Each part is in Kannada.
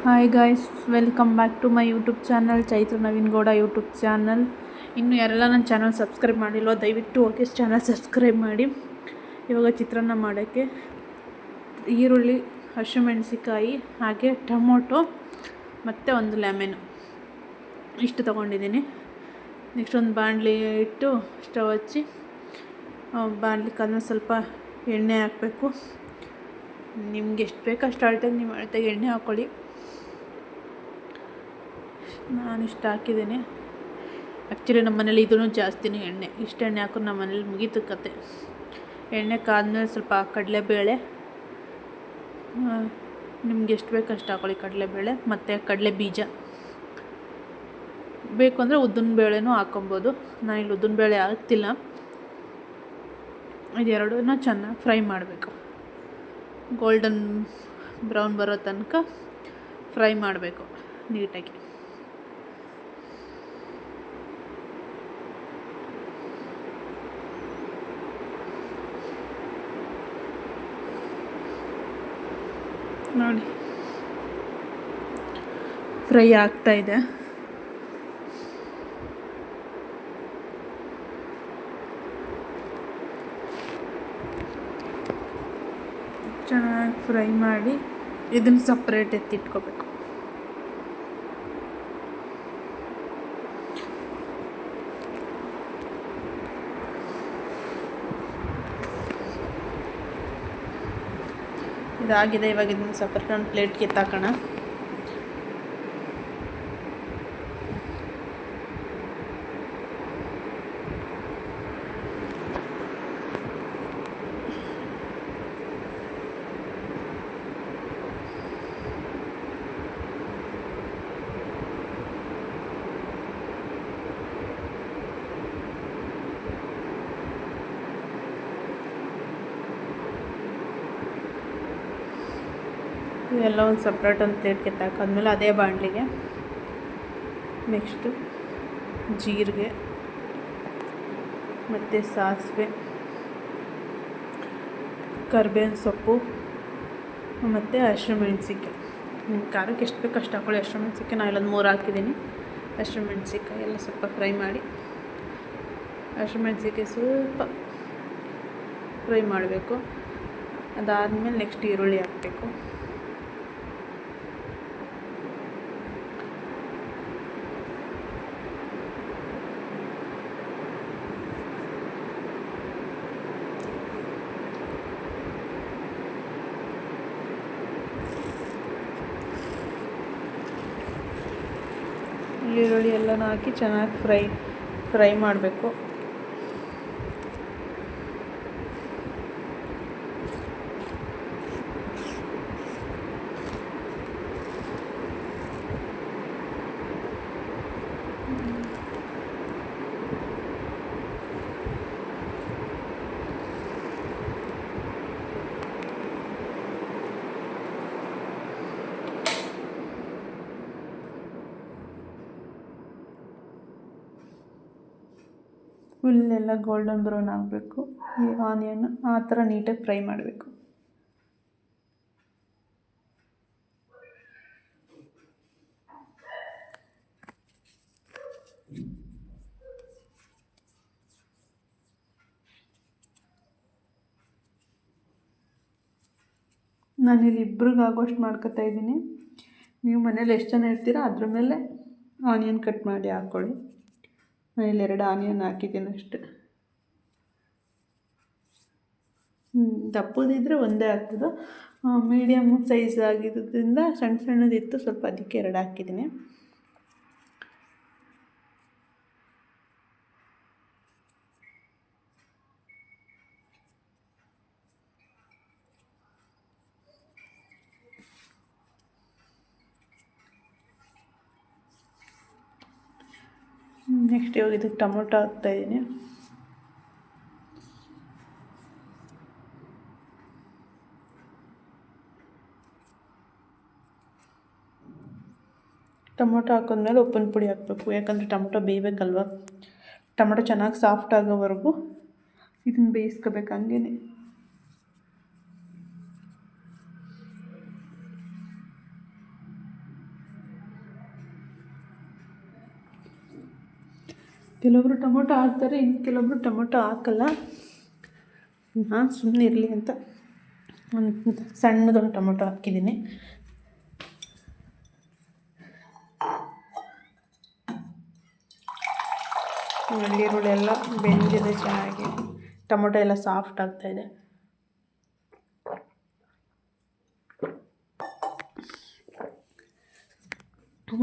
Hi guys, welcome back to my YouTube channel Chaitra Naveen Gowda YouTube channel. ಇನ್ನು ಯಾರೆಲ್ಲ ನನ್ನ ಚಾನಲ್ ಸಬ್ಸ್ಕ್ರೈಬ್ ಮಾಡಿಲ್ವೋ ದಯವಿಟ್ಟು ಹೋಗಿ ಚಾನಲ್ ಸಬ್ಸ್ಕ್ರೈಬ್ ಮಾಡಿ. ಇವಾಗ ಚಿತ್ರಾನ್ನ ಮಾಡೋಕ್ಕೆ ಈರುಳ್ಳಿ, ಹಸಿಮೆಣಸಿಕಾಯಿ, ಹಾಗೆ ಟೊಮೊಟೊ ಮತ್ತು ಒಂದು ಲೆಮನ್ ಇಷ್ಟು ತೊಗೊಂಡಿದ್ದೀನಿ. ನೆಕ್ಸ್ಟ್ ಒಂದು ಬಾಣಲಿ ಇಟ್ಟು ಸ್ಟವ್ ಹಚ್ಚಿ ಬಾಣಲಿ ಕಾದ್ಮೇಲೆ ಸ್ವಲ್ಪ ಎಣ್ಣೆ ಹಾಕಬೇಕು. ನಿಮ್ಗೆ ಎಷ್ಟು ಬೇಕೋ ಅಷ್ಟು ಅಳತೆಗೆ ನೀವು ಅಳತೆಗೆ ಎಣ್ಣೆ ಹಾಕ್ಕೊಳ್ಳಿ. ನಾನು ಇಷ್ಟು ಹಾಕಿದ್ದೀನಿ. ಆ್ಯಕ್ಚುಲಿ ನಮ್ಮ ಮನೇಲಿ ಇದೂ ಜಾಸ್ತಿನೇ ಎಣ್ಣೆ, ಇಷ್ಟು ಎಣ್ಣೆ ಹಾಕೋದು ನಮ್ಮ ಮನೇಲಿ ಮುಗೀತು ಕತೆ. ಎಣ್ಣೆ ಕಾದ್ಮೇಲೆ ಸ್ವಲ್ಪ ಕಡಲೆಬೇಳೆ, ನಿಮ್ಗೆ ಎಷ್ಟು ಬೇಕು ಅಷ್ಟು ಹಾಕೊಳ್ಳಿ. ಕಡಲೆಬೇಳೆ ಮತ್ತು ಕಡಲೆ ಬೀಜ ಬೇಕು ಅಂದರೆ ಉದ್ದಿನಬೇಳೆನೂ ಹಾಕೊಬೋದು. ನಾನಿಲ್ಲಿ ಉದ್ದಿನಬೇಳೆ ಹಾಕ್ತಿಲ್ಲ. ಇದೆರಡೂ ಚೆನ್ನಾಗಿ ಫ್ರೈ ಮಾಡಬೇಕು. ಗೋಲ್ಡನ್ ಬ್ರೌನ್ ಬರೋ ತನಕ ಫ್ರೈ ಮಾಡಬೇಕು ನೀಟಾಗಿ. ನೋಡಿ, ಫ್ರೈ ಆಗ್ತಾಯಿದೆ. ಚೆನ್ನಾಗಿ ಫ್ರೈ ಮಾಡಿ ಇದನ್ನು ಸಪ್ರೇಟ್ ಎತ್ತಿಟ್ಕೋಬೇಕು. ಇದಾಗಿದೆ. ಇವಾಗ ಇದನ್ನು ಸಪ್ರೇಟ್ ಒಂದು ಪ್ಲೇಟ್ಗೆ ಎತ್ತಾಕೋಣ. ಇವೆಲ್ಲ ಒಂದು ಸಪ್ರೇಟ್ ಒಂದು ಪ್ಲೇಟ್ಗೆ ಎತ್ತಾಕಾದ್ಮೇಲೆ ಅದೇ ಬಾಣಲಿಗೆ ನೆಕ್ಸ್ಟು ಜೀರಿಗೆ ಮತ್ತು ಸಾಸಿವೆ, ಕರಿಬೇವಿನ ಸೊಪ್ಪು ಮತ್ತು ಹಸಿಮೆಣ್ಸಿಕಾಯಿ. ನಿಮ್ಮ ಖಾರಕ್ಕೆ ಎಷ್ಟು ಬೇಕು ಅಷ್ಟು ಹಾಕ್ಕೊಳ್ಳಿ. ಹಸಿಮೆಣ್ಸಿಕಾಯಿ ನಾನು ಇಲ್ಲೊಂದು 3 ಹಾಕಿದ್ದೀನಿ. ಹಸಿಮೆಣ್ಸಿಕಾಯಿ ಎಲ್ಲ ಸ್ವಲ್ಪ ಫ್ರೈ ಮಾಡಿ, ಹಸಿಮೆಣ್ಸಿಕಾಯಿ ಸ್ವಲ್ಪ ಫ್ರೈ ಮಾಡಬೇಕು. ಅದಾದಮೇಲೆ ನೆಕ್ಸ್ಟ್ ಈರುಳ್ಳಿ ಹಾಕಬೇಕು. ಈರುಳ್ಳಿ ಎಲ್ಲನೂ ಹಾಕಿ ಚೆನ್ನಾಗಿ ಫ್ರೈ ಮಾಡಬೇಕು. ಫುಲ್ಲೆಲ್ಲ ಗೋಲ್ಡನ್ ಬ್ರೌನ್ ಆಗಬೇಕು. ಈ ಆನಿಯನ್ ಆ ಥರ ನೀಟಾಗಿ ಫ್ರೈ ಮಾಡಬೇಕು. ನಾನಿಲ್ಲಿ ಇಬ್ರಿಗಾಗೋಷ್ಟು ಮಾಡ್ಕೊತಾ ಇದ್ದೀನಿ. ನೀವು ಮನೇಲಿ ಎಷ್ಟು ಜನ ಇರ್ತೀರೋ ಅದ್ರ ಮೇಲೆ ಆನಿಯನ್ ಕಟ್ ಮಾಡಿ ಹಾಕ್ಕೊಳ್ಳಿ. ನಾನಿಲ್ಲಿ 2 ಆನಿಯನ್ ಹಾಕಿದ್ದೀನಿ ಅಷ್ಟೆ. ದಪ್ಪದಿದ್ದರೆ ಒಂದೇ ಹಾಕ್ಬೋದು. ಮೀಡಿಯಮ್ ಸೈಜ್ ಆಗಿರೋದ್ರಿಂದ ಸಣ್ಣದಿತ್ತು ಸ್ವಲ್ಪ, ಅದಕ್ಕೆ 2 ಹಾಕಿದ್ದೀನಿ. ನೆಕ್ಸ್ಟ್ ಇವಾಗ ಇದಕ್ಕೆ ಟೊಮೊಟೊ ಹಾಕ್ತಾಯಿದ್ದೀನಿ. ಟೊಮೊಟೊ ಹಾಕಿದ್ಮೇಲೆ ಉಪ್ಪಿನ ಪುಡಿ ಹಾಕಬೇಕು. ಯಾಕಂದರೆ ಟೊಮೊಟೊ ಬೇಯಬೇಕಲ್ವ. ಟೊಮೊಟೊ ಚೆನ್ನಾಗಿ ಸಾಫ್ಟ್ ಆಗೋವರೆಗೂ ಇದನ್ನು ಬೇಯಿಸ್ಕೋಬೇಕು ಹಂಗೇ. ಕೆಲವೊಬ್ರು ಟೊಮೊಟೊ ಹಾಕ್ತಾರೆ, ಇನ್ನು ಕೆಲವೊಬ್ರು ಟೊಮೊಟೊ ಹಾಕಲ್ಲ. ನಾನು ಸುಮ್ಮನೆ ಇರಲಿ ಅಂತ ಒಂದು ಸಣ್ಣದೊಂದು ಟೊಮೊಟೊ ಹಾಕಿದ್ದೀನಿ. ಈರುಳ್ಳಿ ಎಲ್ಲ ಬೆಂದಿದೆ ಚೆನ್ನಾಗಿ, ಟೊಮೊಟೊ ಎಲ್ಲ ಸಾಫ್ಟ್ ಆಗ್ತಾಯಿದೆ.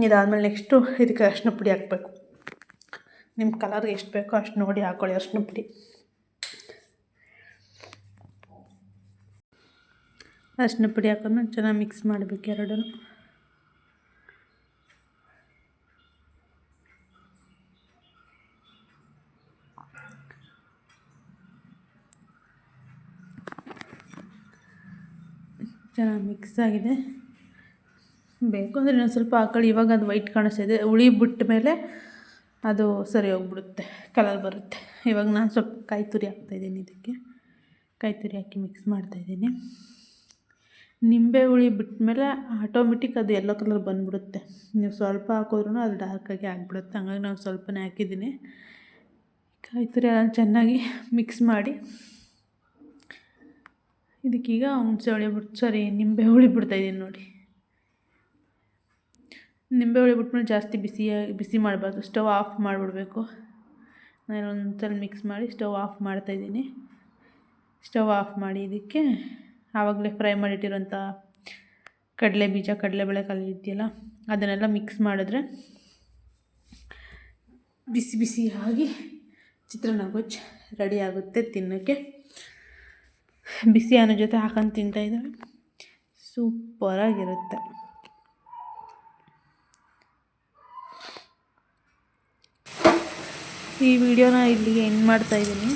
ಇದಾದಮೇಲೆ ನೆಕ್ಸ್ಟು ಇದಕ್ಕೆ ಅರಿಶಿನ ಪುಡಿ ಹಾಕಬೇಕು. ನಿಮ್ಮ ಕಲರ್ಗೆ ಎಷ್ಟು ಬೇಕೋ ಅಷ್ಟು ನೋಡಿ ಹಾಕ್ಕೊಳ್ಳಿ ಅರಿಶಿನ ಪುಡಿ. ಅರಿಶಿನ ಪುಡಿ ಹಾಕಿದ್ಮೇಲೆ ಚೆನ್ನಾಗಿ ಮಿಕ್ಸ್ ಮಾಡಬೇಕು ಎರಡೂ. ಚೆನ್ನಾಗಿ ಮಿಕ್ಸ್ ಆಗಿದೆ. ಬೇಕು ಅಂದರೆ ಇನ್ನೊಂದು ಸ್ವಲ್ಪ ಹಾಕೊಳ್ಳಿ. ಇವಾಗ ಅದು ವೈಟ್ ಕಾಣಿಸ್ತಿದೆ, ಹುಳಿ ಬಿಟ್ಟ ಮೇಲೆ ಅದು ಸರಿ ಹೋಗ್ಬಿಡುತ್ತೆ, ಕಲರ್ ಬರುತ್ತೆ. ಇವಾಗ ನಾನು ಸ್ವಲ್ಪ ಕಾಯಿ ತುರಿ ಹಾಕ್ತಾಯಿದ್ದೀನಿ. ಇದಕ್ಕೆ ಕಾಯಿ ತುರಿ ಹಾಕಿ ಮಿಕ್ಸ್ ಮಾಡ್ತಾಯಿದ್ದೀನಿ. ನಿಂಬೆ ಹುಳಿ ಬಿಟ್ಟ ಮೇಲೆ ಆಟೋಮೆಟಿಕ್ ಅದು ಯೆಲ್ಲೋ ಕಲರ್ ಬಂದುಬಿಡುತ್ತೆ. ನೀವು ಸ್ವಲ್ಪ ಹಾಕಿದ್ರೂ ಅದು ಡಾರ್ಕಾಗಿ ಆಗಿಬಿಡುತ್ತೆ. ಹಂಗಾಗಿ ನಾನು ಸ್ವಲ್ಪನೇ ಹಾಕಿದ್ದೀನಿ. ಕಾಯಿ ತುರಿ ಎಲ್ಲ ಚೆನ್ನಾಗಿ ಮಿಕ್ಸ್ ಮಾಡಿ ಇದಕ್ಕೀಗ ಹುಣಸೆ ಹುಳಿ ನಿಂಬೆ ಹುಳಿ ಬಿಡ್ತಾಯಿದ್ದೀನಿ ನೋಡಿ. ನಿಂಬೆ ಹುಳಿ ಬಿಟ್ಮೇಲೆ ಜಾಸ್ತಿ ಬಿಸಿ ಮಾಡಬಾರ್ದು, ಸ್ಟವ್ ಆಫ್ ಮಾಡಿಬಿಡ್ಬೇಕು. ನಾನು ಒಂದ್ಸಲ ಮಿಕ್ಸ್ ಮಾಡಿ ಸ್ಟವ್ ಆಫ್ ಮಾಡ್ತಾಯಿದ್ದೀನಿ. ಸ್ಟವ್ ಆಫ್ ಮಾಡಿ ಇದಕ್ಕೆ ಆವಾಗಲೇ ಫ್ರೈ ಮಾಡಿಟ್ಟಿರೋಂಥ ಕಡಲೆ ಬೀಜ, ಕಡಲೆಬೇಳೆ ಕಾಳು ಇದೆಯಲ್ಲ ಅದನ್ನೆಲ್ಲ ಮಿಕ್ಸ್ ಮಾಡಿದ್ರೆ ಬಿಸಿ ಬಿಸಿಯಾಗಿ ಚಿತ್ರಾನ್ನ ಗೊಜ್ಜು ರೆಡಿ ಆಗುತ್ತೆ ತಿನ್ನೋಕ್ಕೆ. ಬಿಸಿ ಅನ್ನೋ ಜೊತೆ ಹಾಕೊಂಡು ತಿಂತಾಯಿದ್ದಾವೆ, ಸೂಪರಾಗಿರುತ್ತೆ. ಈ ವಿಡಿಯೋನ ಇಲ್ಲಿಗೆ ಎಂಡ್ ಮಾಡ್ತಾಯಿದ್ದೀನಿ.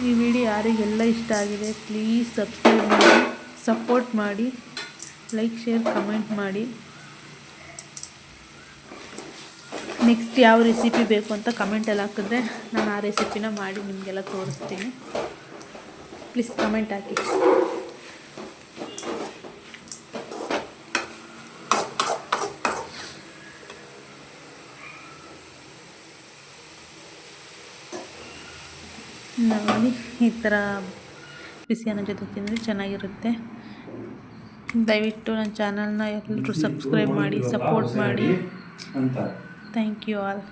ಈ ವಿಡಿಯೋ ಯಾರಿಗೆಲ್ಲ ಇಷ್ಟ ಆಗಿದೆ ಪ್ಲೀಸ್ ಸಬ್ಸ್ಕ್ರೈಬ್ ಮಾಡಿ, ಸಪೋರ್ಟ್ ಮಾಡಿ, ಲೈಕ್, ಶೇರ್, ಕಮೆಂಟ್ ಮಾಡಿ. ನೆಕ್ಸ್ಟ್ ಯಾವ ರೆಸಿಪಿ ಬೇಕು ಅಂತ ಕಮೆಂಟಲ್ಲಿ ಹಾಕಿದ್ರೆ ನಾನು ಆ ರೆಸಿಪಿನ ಮಾಡಿ ನಿಮಗೆಲ್ಲ ತೋರಿಸ್ತೀನಿ. ಪ್ಲೀಸ್ ಕಮೆಂಟ್ ಹಾಕಿ. ನೋಡಿ ಈ ಥರ ಬಿಸಿ ಅನ್ನೋ ಜೊತೆ ತಿಂದರೆ ಚೆನ್ನಾಗಿರುತ್ತೆ. ದಯವಿಟ್ಟು ನನ್ನ ಚಾನಲ್ನ ಎಲ್ಲರೂ ಸಬ್ಸ್ಕ್ರೈಬ್ ಮಾಡಿ, ಸಪೋರ್ಟ್ ಮಾಡಿ. Thank you all.